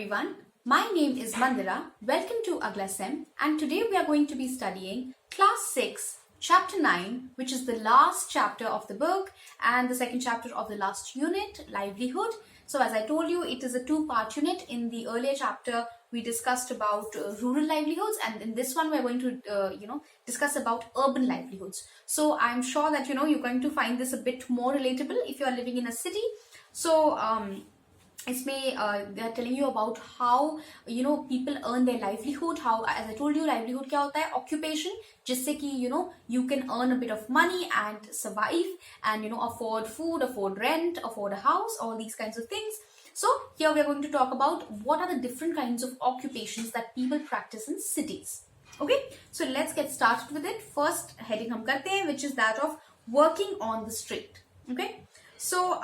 everyone. My name is Mandira. Welcome to Agla Sem, and today we are going to be studying Class 6, Chapter 9, which is the last chapter of the book and the second chapter of the last unit, Livelihood. So as I told you, it is a two-part unit. In the earlier chapter, we discussed about rural livelihoods, and in this one, we're going to, discuss about urban livelihoods. So I'm sure that, you're going to find this a bit more relatable if you're living in a city. So, इसमें they are telling you about how people earn their livelihood. How, as I told you, livelihood क्या होता है? Occupation, जिससे कि you can earn a bit of money and survive and afford food, afford rent, afford a house, all these kinds of things. So here we are going to talk about what are the different kinds of occupations that people practice in cities. Okay, so let's get started with it. First heading हम करते हैं, which is that of working on the street. Okay, so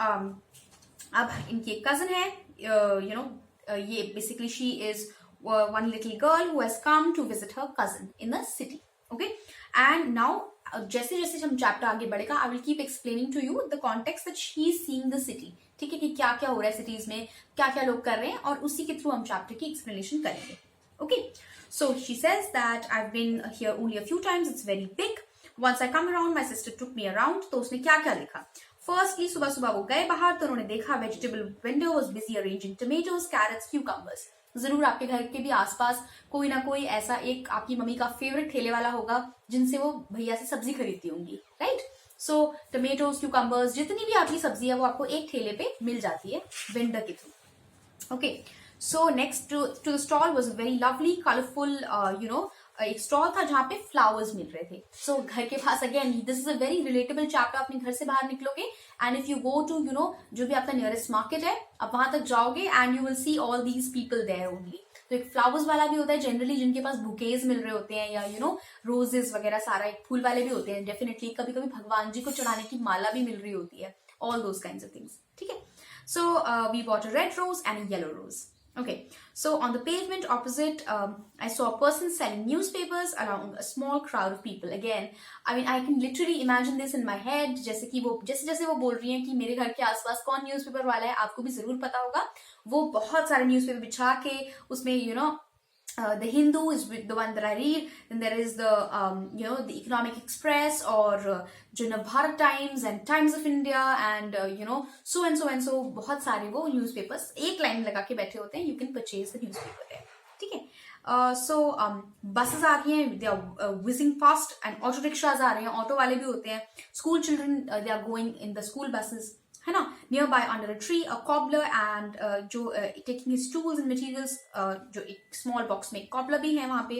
अब इनकी एक cousin है, ये basically she is one little girl who has come to visit her cousin in the city. Okay, and now जैसे जैसे हम चैप्टर आगे बढ़ेगा, I will keep explaining to you the context that she is seeing the city. ठीक है, कि क्या क्या हो रहा है cities में, क्या क्या लोग कर रहे हैं, और उसी के थ्रू हम चैप्टर की explanation करेंगे. Okay, so she says that I've been here only a few times. It's very big. Once I come around, my sister took me around. तो उसने क्या क्या देखा? Firstly, सुबह सुबह वो गए बाहर, तो उन्होंने देखा vegetable vendor was busy arranging tomatoes, carrots, cucumbers. जरूर आपके घर के भी आसपास कोई ना कोई ऐसा एक आपकी मम्मी का फेवरेट ठेले वाला होगा जिनसे वो भैया से सब्जी खरीदती होंगी, राइट? सो टमेटोज, क्यूकम्बर्स, जितनी भी आपकी सब्जी है वो आपको एक ठेले पे मिल जाती है वेंडर के through. Okay, so next to the stall was very lovely colourful एक स्टॉल था जहाँ पे फ्लावर्स मिल रहे थे. सो घर के पास, again this is a very relatable chapter. अपने घर से बाहर निकलोगे and if you go to जो भी आपका नियरेस्ट मार्केट है, आप वहां तक जाओगे and you will see all these people there only. तो एक फ्लावर्स वाला भी होता है जनरली, जिनके पास बुकेज मिल रहे होते हैं, या रोजेस वगैरह सारा, एक फूल वाले भी होते हैं डेफिनेटली. कभी कभी भगवान जी को चढ़ाने की माला भी मिल रही होती है. All those kinds of things. ठीक है, so we bought a red rose and a yellow rose. Okay, so on the pavement opposite, I saw a person selling newspapers along a small crowd of people. Again, I mean, I can literally imagine this in my head. जैसे जैसे वो बोल रही हैं कि मेरे घर के आसपास कौन न्यूज़पेपर वाला है, आपको भी जरूर पता होगा. वो बहुत सारे न्यूज़पेपर बिछा के उसमें the Hindu is the one that I read. Then there is the the Economic Express, or Bharat Times and Times of India, and so and so and so. बहुत सारे वो newspapers एक लाइन लगा के बैठे होते हैं. You can purchase the newspaper there. ठीक है. So buses आ रही हैं, they are whizzing past, and auto rickshaws आ रहे हैं, ऑटो वाले भी होते हैं. School children, they are going in the school buses, है ना. Nearby under a tree, a cobbler and taking his tools and materials, जो एक small box में cobbler भी है वहां पे.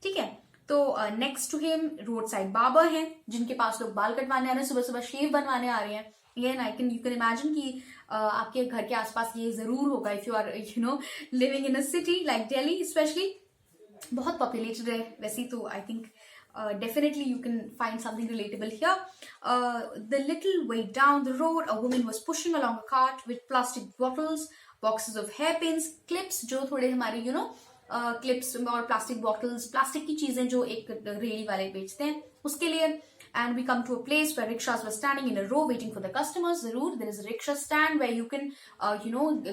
ठीक है, तो next to him road side barber हैं, जिनके पास लोग बाल कटवाने आ रहे हैं, सुबह सुबह शेव बनवाने आ रहे हैं. Again, you can imagine कि आपके घर के आसपास ये जरूर होगा if you are living in a city like Delhi especially. बहुत populated है वैसे तो. I think definitely you can find something relatable here. The little way down the road, a woman was pushing along a cart with plastic bottles, boxes of hairpins, clips, जो थोड़े हमारे clips और plastic bottles, plastic की चीजें जो एक ready वाले बेचते हैं उसके लिए. And we come to a place where rickshaws were standing in a row waiting for the customers. जरूर, there is a rickshaw stand where you can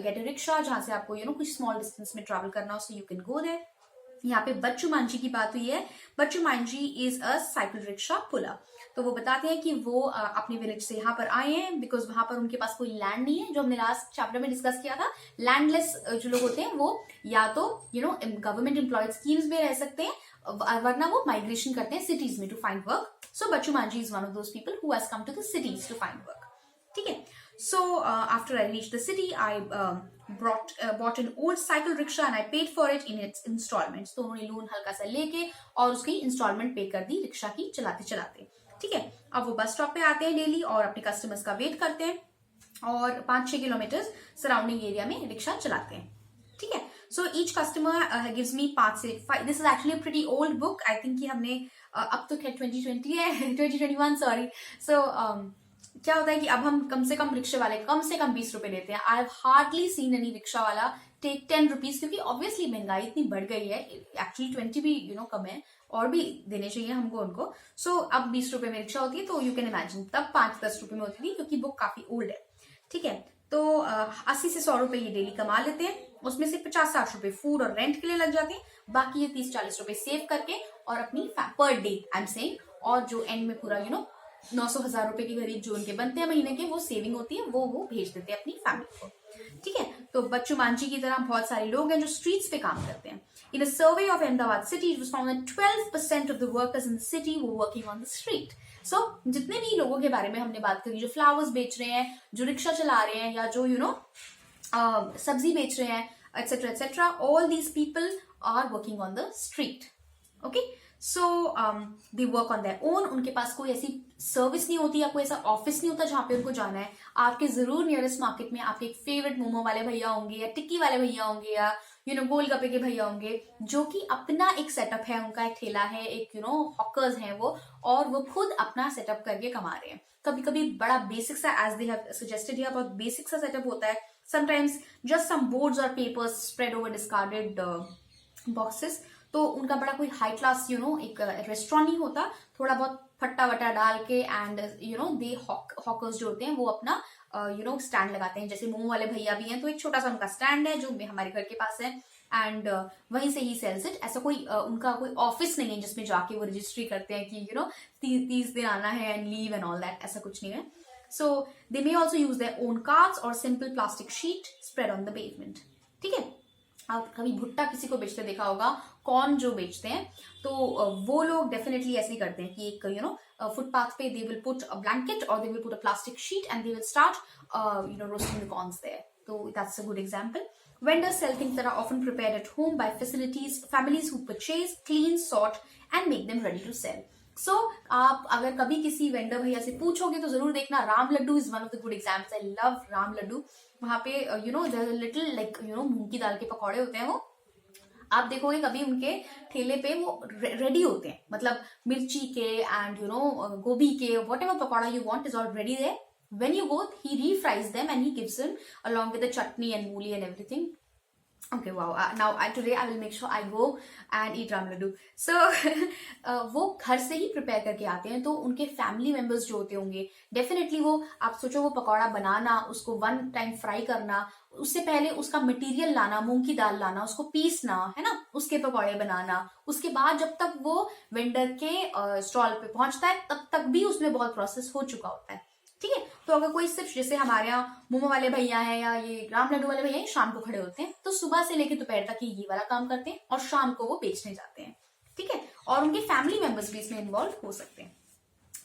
get a rickshaw, जहाँ से आपको कुछ small distance में travel करना हो, so you can go there. यहाँ पे बच्चू मांझी की बात हुई है. Bachchu Manjhi is a cycle rickshaw puller. तो वो बताते हैं कि वो अपने विलेज से यहाँ पर आए हैं बिकॉज वहां पर उनके पास कोई लैंड नहीं है, जो हमने लास्ट चैप्टर में डिस्कस किया था. लैंडलेस जो लोग होते हैं वो या तो गवर्नमेंट एम्प्लॉयड स्कीम्स में रह सकते हैं, वरना वो माइग्रेशन करते हैं सिटीज में to find work. So Bachchu Manjhi is one of those people who has come to the cities to find work. ठीक है, so after I reached the city, I bought an old cycle rickshaw and I paid for it in its installments. तो उन्होंने loan हल्का सा लेके और उसकी instalment पे कर दी रिक्शा की चलाते चलाते. ठीक है, अब वो बस स्टॉप पे आते हैं डेली और अपने कस्टमर्स का वेट करते हैं और 5-6 किलोमीटर सराउंडिंग एरिया में रिक्शा चलाते हैं. ठीक है, so each customer gives me 5 से 5. This is actually a pretty old book. I think कि हमने अब तो 2020 है 2021 सॉरी. सो क्या होता है कि अब हम कम से कम रिक्शे वाले कम से कम 20 रुपए लेते हैं. I have hardly seen any rickshaw वाला टेक 10 रुपीज, क्योंकि ऑब्वियसली महंगाई इतनी बढ़ गई है. एक्चुअली 20 भी कम है, और भी देने चाहिए हमको उनको. सो अब 20 रुपए में रिक्शा होती है, तो यू कैन इमेजिन तब 5-10 रुपए में होती थी, क्योंकि बुक काफी ओल्ड है. ठीक है, तो 80 से 100 रुपए ये डेली कमा लेते हैं, उसमें से 50-60 रुपए फूड और रेंट के लिए लग जाते हैं, बाकी ये 30-40 रुपए सेव करके और अपनी per day I am saying, और जो एंड में पूरा 900-1000 रुपए के करीब जो उनके बनते हैं महीने के, वो सेविंग होती है, वो भेज देते हैं अपनी फैमिली को। ठीक है, तो बच्चू मांझी की तरह बहुत सारे लोग हैं जो स्ट्रीट्स पे काम करते हैं। In a survey of Ahmedabad city, it was found that 12% of the workers in the city were working on the street. So जितने भी लोगों के बारे में हमने बात करी, जो फ्लावर्स बेच रहे हैं, जो रिक्शा चला रहे हैं, या जो सब्जी बेच रहे हैं, etc etc, all these people are working on the street. Okay, so they work on their own. उनके पास कोई ऐसी सर्विस नहीं होती या कोई ऐसा ऑफिस नहीं होता जहां पे उनको जाना है। आपके जरूर नियरेस्ट मार्केट में आपके एक फेवरेट मोमो वाले भैया होंगे, या टिक्की वाले भैया होंगे, या गोलगप्पे के भैया होंगे, जो कि अपना एक सेटअप है, उनका एक ठेला है, एक हॉकर्स हैं वो, और वो खुद अपना सेटअप करके कमा रहे हैं। कभी कभी बड़ा बेसिक सा, as they have suggested here, बहुत बेसिक सा सेटअप होता है। समटाइम्स जस्ट सम बोर्ड्स और papers spread over discarded boxes. तो उनका बड़ा कोई हाई क्लास एक रेस्टोरेंट नहीं होता, थोड़ा बहुत फट्टा वट्टा डाल के, एंड दे हॉकर्स जो होते हैं वो अपना स्टैंड लगाते हैं। जैसे मोमो वाले भैया भी हैं, तो एक छोटा सा उनका स्टैंड है जो हमारे घर के पास है, एंड वहीं से ही सेल्स इट। ऐसा कोई उनका कोई ऑफिस नहीं है जिसमें जाके वो रजिस्ट्री करते हैं कि 30 दिन आना है and leave and all that, ऐसा कुछ नहीं है। So they may also use their own carts or simple plastic sheet spread on the pavement. ठीक है, आप कभी भुट्टा किसी को बेचते देखा होगा, कॉर्न जो बेचते हैं, तो वो लोग डेफिनेटली ऐसे ही करते हैं कि एक फुटपाथ पे they will put a blanket और they will put a plastic sheet and they will start roasting the corns there. So that's a good example. Vendors sell things that are often prepared at home by families who purchase, clean, sort and make them ready to sell. So आप अगर कभी किसी vendor भैया से पूछोगे तो जरूर देखना, Ram laddu is one of the good examples. I love Ram laddu. वहां पे लिटिल लाइक मूंग की दाल के पकौड़े होते हैं, वो आप देखोगे कभी उनके ठेले पे वो रेडी होते हैं, मतलब मिर्ची के एंड गोभी के, whatever pakora you want is already there. When you go, he refries them and he gives them along with the chutney and mooli and everything. Okay, wow. Now today I will make sure I go and eat ram laddu. So वो घर से ही prepare करके आते हैं, तो उनके family members जो होते होंगे, डेफिनेटली वो, आप सोचो वो पकौड़ा बनाना, उसको 1 टाइम फ्राई करना, उससे पहले उसका मटेरियल लाना, मूंग की दाल लाना, उसको पीसना, है ना, उसके पकौड़े बनाना, उसके बाद जब तक वो वेंडर के स्टॉल पे पहुंचता है तब तक भी उसमें बहुत प्रोसेस हो चुका होता है. ठीक है, तो अगर कोई सिर्फ जैसे हमारे यहाँ मोमो वाले भैया हैं या ये राम लड्डू वाले भैया हैं, शाम को खड़े होते हैं, तो सुबह से लेकर दोपहर तक ये वाला काम करते हैं और शाम को वो बेचने जाते हैं. ठीक है, और उनके फैमिली मेंबर्स भी इसमें इन्वॉल्व हो सकते हैं.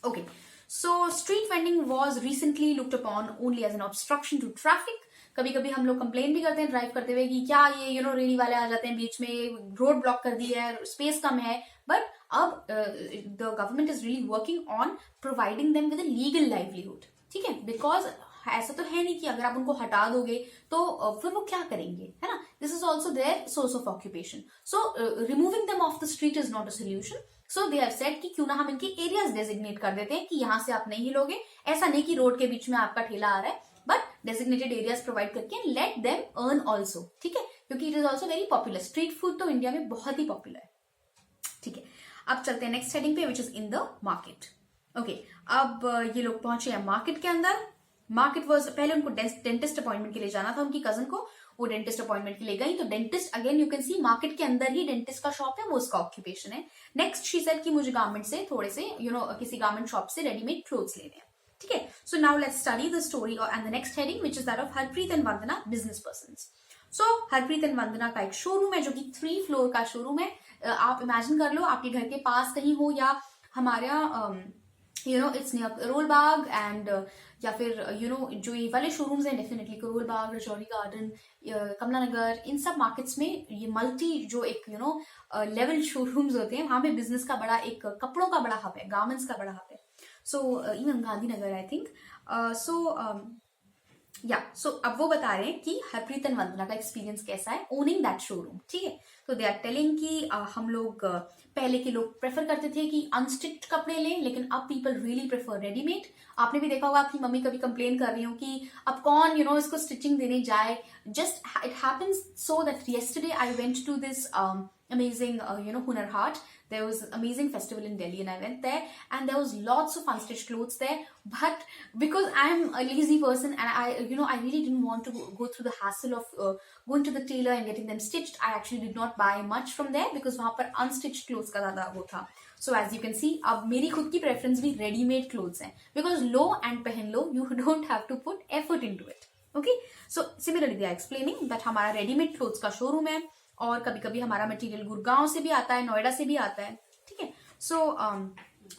Okay, so street vending was recently looked upon only as an obstruction to traffic. कभी कभी हम लोग कंप्लेन भी करते हैं ड्राइव करते हुए कि क्या ये रेडी वाले आ जाते हैं बीच में, रोड ब्लॉक कर दी है, स्पेस कम है. बट अब the government is really working on providing them with a legal livelihood. ठीक है, बिकॉज ऐसा तो है नहीं कि अगर आप उनको हटा दोगे तो फिर वो क्या करेंगे, है ना. This is also their source of occupation. So removing them off the street is not a solution. So they have said कि क्यों ना हम इनके एरियाज डेजिग्नेट कर देते हैं कि यहाँ से आप नहीं हिलोगे. ऐसा नहीं कि रोड के बीच में आपका ठेला आ रहा है, बट डेजिग्नेटेड एरियाज प्रोवाइड करके लेट देम अर्न ऑल्सो. ठीक है, क्योंकि it is also very popular. Street food तो इंडिया में बहुत ही पॉपुलर है. ठीक है, अब चलते हैं नेक्स्ट हेडिंग पे, which is in the market. Okay, अब ये लोग पहुंचे हैं मार्केट के अंदर. मार्केट वॉज, पहले उनको डेंटिस्ट अपॉइंटमेंट के लिए जाना था, उनकी कजन को, वो डेंटिस्ट अपॉइंटमेंट के लिए गई. तो dentist, again you can C market के अंदर ही डेंटिस्ट का शॉप है, वो उसका ऑक्यूपेशन है. नेक्स्ट शी सेड कि मुझे गारमेंट से थोड़े से किसी गारमेंट शॉप से रेडीमेड क्लोथ्स लेने हैं. ठीक है, so now let's study the story and the next heading which is that of Harpreet and Vandana, business persons. So Harpreet and Vandana का एक शोरूम है जो कि 3 फ्लोर का शोरूम है. आप इमेजिन कर लो आपके घर के पास कहीं हो, या हमारे it's near Karol Bagh and या फिर जो ये वाले शोरूम्स हैं, डेफिनेटली करोल बाग, रजौरी गार्डन, कमला नगर, इन सब मार्केट्स में ये मल्टी जो एक लेवल शोरूम्स होते हैं, वहां पे बिजनेस का बड़ा एक कपड़ों का बड़ा हब है, गारमेंट्स का बड़ा हब है. So even Gandhinagar I think. So अब वो बता रहे हैं कि हरप्रीत एंड वंदना का एक्सपीरियंस कैसा है ओनिंग दैट शोरूम. ठीक है, तो दे आर टेलिंग कि हम लोग पहले के लोग प्रेफर करते थे कि अनस्टिच्ड कपड़े लें, लेकिन अब पीपल रियली प्रेफर रेडीमेड. आपने भी देखा होगा आपकी मम्मी कभी कंप्लेन कर रही हो कि अब कौन इसको स्टिचिंग देने जाए. Just it happens so that yesterday I went to this amazing Hunar Haat. There was an amazing festival in Delhi and I went there, and there was lots of unstitched clothes there. But because I'm a lazy person and I really didn't want to go through the hassle of going to the tailor and getting them stitched, I actually did not buy much from there because वहाँ पर unstitched clothes का ज़्यादा वो था. So as you can see, अब मेरी खुद की preference भी ready-made clothes हैं, because लो and पहन लो, you don't have to put effort into it. Okay, so similarly they are explaining that हमारा ready-made clothes का showroom है, और कभी कभी हमारा मटेरियल गुड़गांव से भी आता है, नोएडा से भी आता है. ठीक है. सो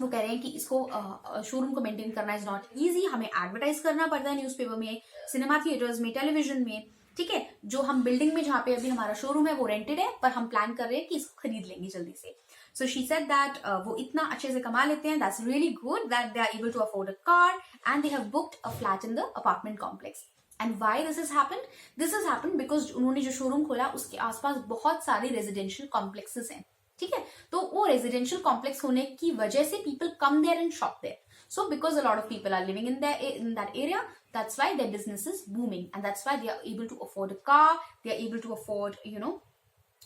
वो कह रहे हैं कि इसको शोरूम को मेंटेन करना इज नॉट इजी. हमें एडवर्टाइज करना पड़ता है न्यूज़पेपर में, सिनेमा थिएटर्स में, टेलीविजन में. ठीक है. जो हम बिल्डिंग में जहाँ पे अभी हमारा शोरूम है वो रेंटेड है, पर हम प्लान कर रहे हैं कि इसको खरीद लेंगे जल्दी से. सो शी सेड दैट वो इतना अच्छे से कमा लेते हैं, that's really good that they are able to afford a car and they have booked a flat in the apartment complex. And why this has happened? This has happened because उन्होंने जो showroom खोला उसके आसपास बहुत सारे residential complexes हैं. ठीक है. तो वो रेजिडेंशियल कॉम्प्लेक्स होने की वजह से people come there and shop there. So because a lot of people are living in that area, that's why their business is booming, and that's why they are able to afford a car, they are able to afford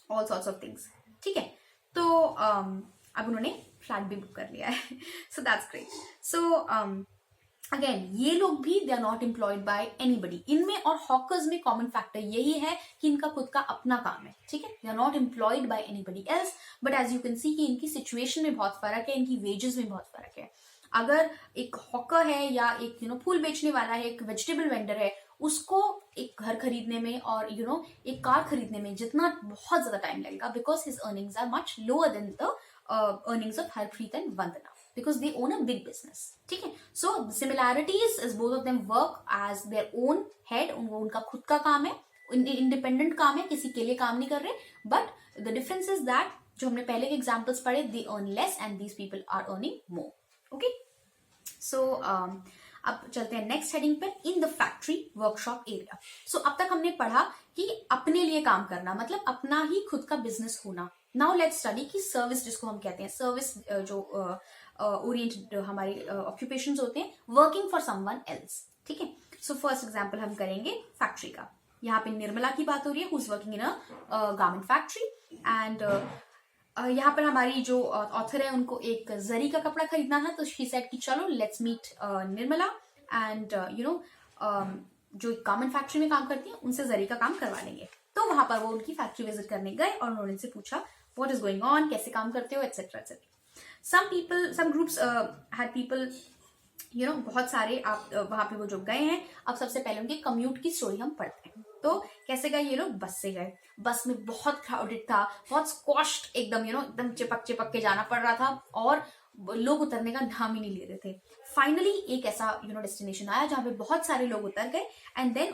all sorts of things. ठीक है. तो अब उन्होंने flat भी book कर लिया है. So that's great. So again ये लोग भी they are not employed by anybody. इनमें और हॉकर्स में कॉमन फैक्टर यही है कि इनका खुद का अपना काम है. ठीक है. They are not employed by anybody else. But as you can see कि इनकी सिचुएशन में बहुत फर्क है, इनकी वेजेस में बहुत फर्क है. अगर एक हॉकर है या एक फूल बेचने वाला है, एक वेजिटेबल वेंडर है, उसको एक घर खरीदने में और एक कार खरीदने में जितना बहुत ज्यादा टाइम लगेगा, because his earnings are much lower than the earnings of Harpreet and Vandana, because they own a big business. ठीक है. So the similarities is both of them work as their own head. उनका खुद का काम है, इंडिपेंडेंट काम है, किसी के लिए काम नहीं कर रहे. But the difference is that जो हमने पहले के एग्जाम्पल्स पढ़े, they earn less and these people are earning more. Okay. So अब चलते हैं नेक्स्ट हेडिंग पर, in the factory workshop area. So अब तक हमने पढ़ा कि अपने लिए काम करना मतलब अपना ही खुद का बिजनेस होना. नाउ लेट्स स्टडी कि सर्विस, जिसको हम कहते हैं सर्विस, जो ओरिएंटेड हमारे ऑक्यूपेशंस होते हैं, वर्किंग फॉर समवन एल्स. ठीक है. सो फर्स्ट एग्जांपल हम करेंगे फैक्ट्री का. यहाँ पे निर्मला की बात हो रही है, who is working in a garment factory. And यहाँ पर हमारी जो ऑथर है उनको एक जरी का कपड़ा खरीदना था, तो शी सेड कि चलो लेट्स मीट निर्मला एंड जो गारमेंट फैक्ट्री में काम करती है उनसे जरी का काम करवा लेंगे. तो वहां पर वो उनकी फैक्ट्री विजिट करने गए और उन्होंने उनसे पूछा व्हाट इज गोइंग ऑन, कैसे काम करते हो, etcetera etcetera. some groups had people, बहुत सारे आप वहां पे वो जो गए हैं. अब सबसे पहले उनके कम्यूट की स्टोरी हम पढ़ते हैं. तो कैसे गए ये लोग? बस से गए. बस में बहुत क्राउडेड था, बहुत स्क्वॉश्ड, एकदम एकदम चिपक चिपक के जाना पड़ रहा था और लोग उतरने का नाम ही नहीं ले रहे थे. फाइनली एक ऐसा डेस्टिनेशन आया जहाँ पे बहुत सारे लोग उतर गए. एंड देन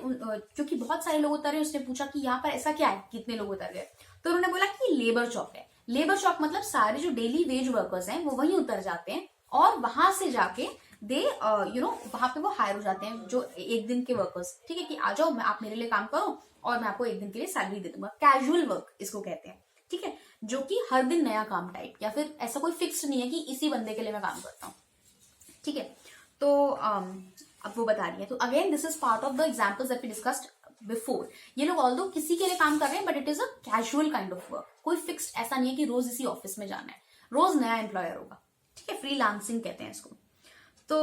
क्योंकि बहुत सारे लोग उतर गए, उसने पूछा कि यहाँ पर ऐसा क्या है, कितने लोग उतर गए. तो उन्होंने बोला कि लेबर चौक है. लेबर चौक मतलब सारे जो डेली वेज वर्कर्स हैं वो वहीं उतर जाते हैं और वहां से जाके दे वहां पे वो हायर हो जाते हैं, जो एक दिन के वर्कर्स. ठीक है, कि आ जाओ, आप मेरे लिए काम करो और मैं आपको एक दिन के लिए सैलरी दे दूंगा. कैजुअल वर्क इसको कहते हैं. ठीक है, जो कि हर दिन नया काम टाइप, या फिर ऐसा कोई फिक्स्ड नहीं है कि इसी बंदे के लिए मैं काम करता हूँ. ठीक है. तो अब वो बता रही है. तो again this is part of the examples that we discussed before. ये लोग ऑल्दो किसी के लिए काम कर रहे हैं, but it is a casual kind of work. कोई फिक्स्ड ऐसा नहीं है कि रोज इसी ऑफिस में जाना है, रोज नया एम्प्लॉयर होगा. ठीक है, फ्रीलांसिंग कहते हैं इसको. तो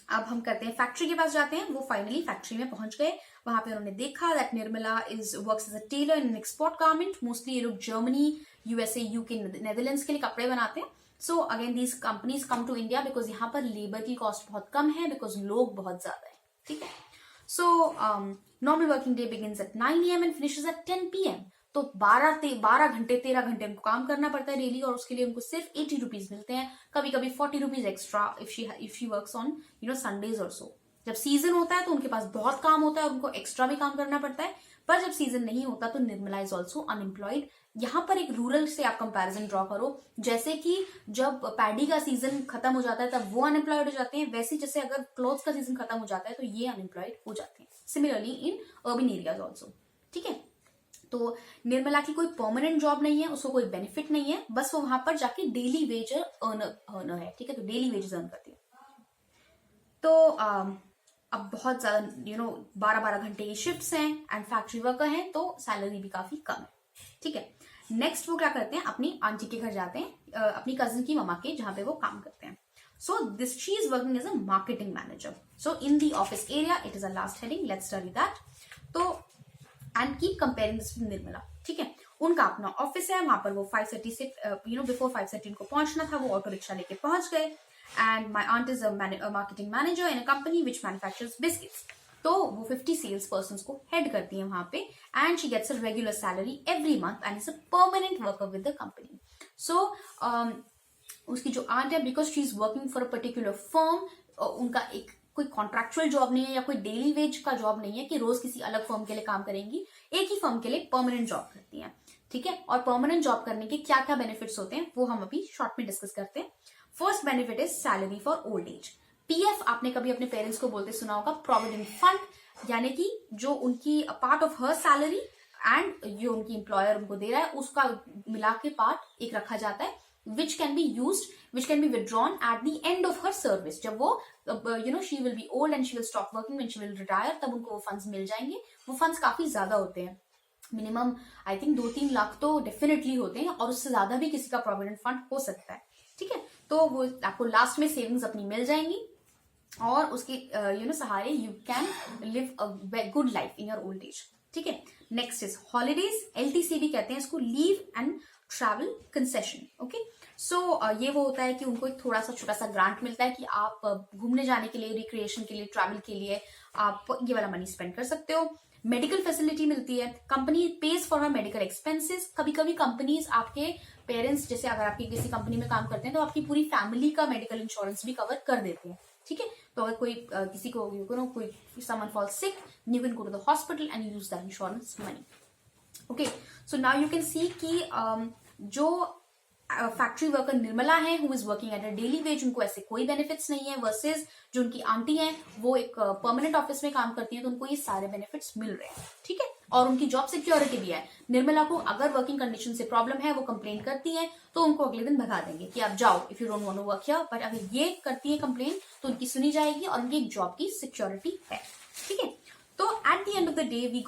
अब हम करते हैं फैक्ट्री के पास जाते हैं. वो फाइनली फैक्ट्री में पहुंच गए. वहां पे उन्होंने देखा that Nirmala is works as a tailor in export garment. Mostly ये लोग जर्मनी, यूएसए, यूके, नेदरलैंड्स के लिए कपड़े बनाते हैं. So again these companies come to India because यहाँ पर लेबर की कॉस्ट बहुत कम है, बिकॉज लोग बहुत ज्यादा है. ठीक है. So normal working day begins at 9 AM and finishes at 10 PM. तो 12 घंटे 13 घंटे उनको काम करना पड़ता है डेली, और उसके लिए उनको सिर्फ 80 रुपीज मिलते हैं. कभी कभी 40 rupees extra if she works on Sundays और सो. जब सीजन होता है तो उनके पास बहुत काम होता है और उनको एक्स्ट्रा भी काम करना पड़ता है. पर जब सीजन नहीं होता तो निर्मला इज ऑल्सो अनएम्प्लॉयड. यहाँ पर एक रूरल से आप कंपैरिजन ड्रॉ करो. जैसे कि जब पैडी का सीजन खत्म हो जाता है तब वो अनएम्प्लॉयड हो जाते हैं, वैसे जैसे अगर क्लोथ्स का सीजन खत्म हो जाता है तो ये अनएम्प्लॉयड हो जाते हैं. Similarly in urban areas also. ठीक है. तो निर्मला की कोई परमानेंट जॉब नहीं है, उसको कोई बेनिफिट नहीं है, बस वो वहां पर जाके डेली वेज अर्नर है. ठीक है, तो डेली वेजेस अर्न करती है. तो अब बहुत ज्यादा 12-12 घंटे की शिफ्ट्स हैं एंड फैक्ट्री वर्कर हैं, तो सैलरी भी काफी कम है. ठीक है. नेक्स्ट वो क्या करते हैं, अपनी आंटी के घर जाते हैं, अपनी कजिन की ममा के, जहां पे वो काम करते हैं. So this she is working as a marketing manager. So in the office area, it is a last heading. Let's study that. तो and keep comparing this with Nirmala. ठीक है, उनका अपना ऑफिस है, वहां पर वो 5:30 से बिफोर 5:30 उनको पहुंचना था, वो ऑटो रिक्शा लेके पहुंच गए. And my aunt is a marketing manager in a company which manufactures biscuits. तो वो 50 सेल्स पर्सन को हेड करती है वहां पे, and she gets a regular salary every month and is a permanent worker with the company. So उसकी जो aunt है, because she is working for a particular firm, उनका एक कोई कॉन्ट्रैक्चुअल जॉब नहीं है या कोई डेली वेज का जॉब नहीं है कि रोज किसी अलग फर्म के लिए काम करेंगी, एक ही फर्म के लिए परमानेंट जॉब करती हैं. ठीक है, और परमानेंट जॉब करने के क्या क्या बेनिफिट्स होते हैं वो हम अभी शॉर्ट में डिस्कस करते हैं. First benefit is salary for old age. PF आपने कभी अपने पेरेंट्स को बोलते सुना होगा, प्रोविडेंट फंड, यानी कि जो उनकी part of her salary and जो उनकी एम्प्लॉयर उनको दे रहा है उसका मिला के पार्ट एक रखा जाता है, which can be used, which can be withdrawn at the end of her service. जब वो she will be old and she will stop working when she will retire, तब उनको वो फंड्स मिल जाएंगे. वो फंड्स काफी ज्यादा होते हैं, मिनिमम आई थिंक 2-3 लाख तो डेफिनेटली होते हैं, और उससे ज्यादा भी किसी का प्रोविडेंट फंड हो सकता है. ठीक है, तो वो आपको लास्ट में सेविंग्स अपनी मिल जाएंगी, और उसके सहारे you can live a good life in your old age. ठीक है, नेक्स्ट इज हॉलीडेज. एलटीसी भी कहते हैं इसको, leave and travel concession. Okay, so ये वो होता है कि उनको एक थोड़ा सा छोटा सा ग्रांट मिलता है कि आप घूमने जाने के लिए, रिक्रिएशन के लिए, ट्रैवल के लिए आप ये वाला मनी स्पेंड कर सकते हो. मेडिकल फैसिलिटी मिलती है, company page for her medical expenses. कभी कभी कंपनीज आपके पेरेंट्स, जैसे अगर आपकी किसी कंपनी में काम करते हैं तो आपकी पूरी फैमिली का मेडिकल इंश्योरेंस भी कवर कर देते हैं. ठीक है, तो अगर कोई किसी को कोई someone fall sick, you can go to the hospital and use that insurance money. Okay, so now you can see कि जो फैक्ट्री वर्कर निर्मला है, who is working at a daily wage, उनको ऐसे कोई बेनिफिट्स नहीं है, वर्सेस जो उनकी आंटी हैं वो एक परमानेंट ऑफिस में काम करती हैं, तो उनको ये सारे बेनिफिट्स मिल रहे हैं. ठीक है, और उनकी जॉब सिक्योरिटी भी है. निर्मला को अगर वर्किंग कंडीशन से प्रॉब्लम है, वो कंप्लेन करती है तो उनको अगले दिन भगा देंगे कि आप जाओ, if you don't want to work here. But अगर ये करती है कंप्लेन तो उनकी सुनी जाएगी और उनकी एक जॉब की सिक्योरिटी है. ठीक है, तो at the end of the day they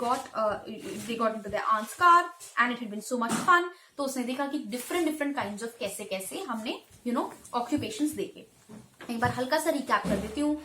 got into their aunt's car and it had been so much fun. तो उसने देखा कि different kinds of कैसे हमने occupations देखे. एक बार हल्का सा रिकैप कर देती हूँ.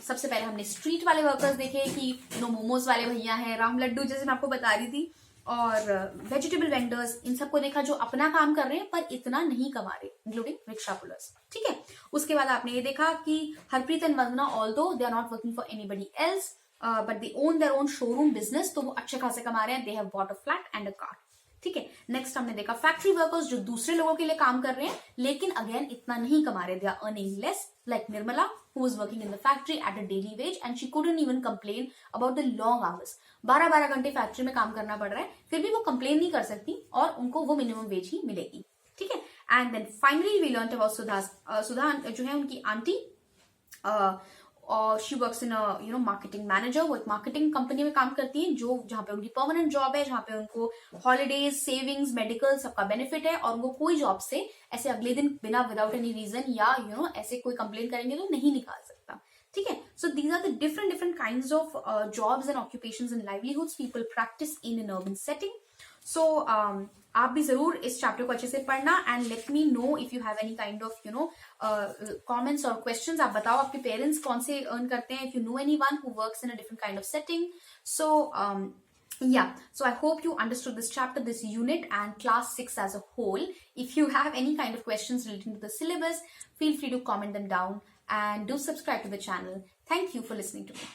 सबसे पहले हमने स्ट्रीट वाले वर्कर्स देखे कि मोमोज वाले भैया हैं, राम लड्डू जैसे मैं आपको बता रही थी, और वेजिटेबल वेंडर्स, इन सबको देखा जो अपना काम कर रहे हैं पर इतना नहीं कमा रहे, इंक्लूडिंग रिक्शा पुलर्स. ठीक है, उसके बाद आपने ये देखा कि Harpreet and Vandana, although they are not working for anybody else, but they own their own showroom business, तो वो अच्छे खासे कमा रहे हैं. They have bought a flat and a car. ठीक है, नेक्स्ट हमने देखा फैक्ट्री वर्कर्स जो दूसरे लोगों के लिए काम कर रहे हैं लेकिन अगेन इतना नहीं कमा रहे. They are earning less, like Nirmala who was working in the factory at a daily wage and she couldn't even complain about the long hours. 12-12 घंटे फैक्ट्री में काम करना पड़ रहा है, फिर भी वो कंप्लेन नहीं कर सकती और उनको वो मिनिमम वेज ही मिलेगी. ठीक है, and then finally we learn about Sudha जो है उनकी आंटी, और she works in marketing manager. वो एक मार्केटिंग कंपनी में काम करती हैं जहाँ पे उनकी परमानेंट जॉब है, जहाँ पे उनको हॉलीडेज, सेविंग्स, मेडिकल सबका बेनिफिट है, और उनको कोई जॉब से ऐसे अगले दिन बिना विदाउट एनी रीजन या ऐसे कोई कंप्लेन करेंगे तो नहीं निकाल सकता. ठीक है, so these are the different kinds of jobs and occupations and livelihoods people practice in an urban setting. So आप भी जरूर इस चैप्टर को अच्छे से पढ़ना and let me know if you have any kind of comments और questions. आप बताओ आपके पेरेंट्स कौन से अर्न करते हैं, if you know anyone who works in a different kind of setting. So yeah, so I hope you understood this chapter, this unit and class 6 as a whole. If you have any kind of questions relating to the syllabus, feel free to comment them down and do subscribe to the channel. Thank you for listening to me.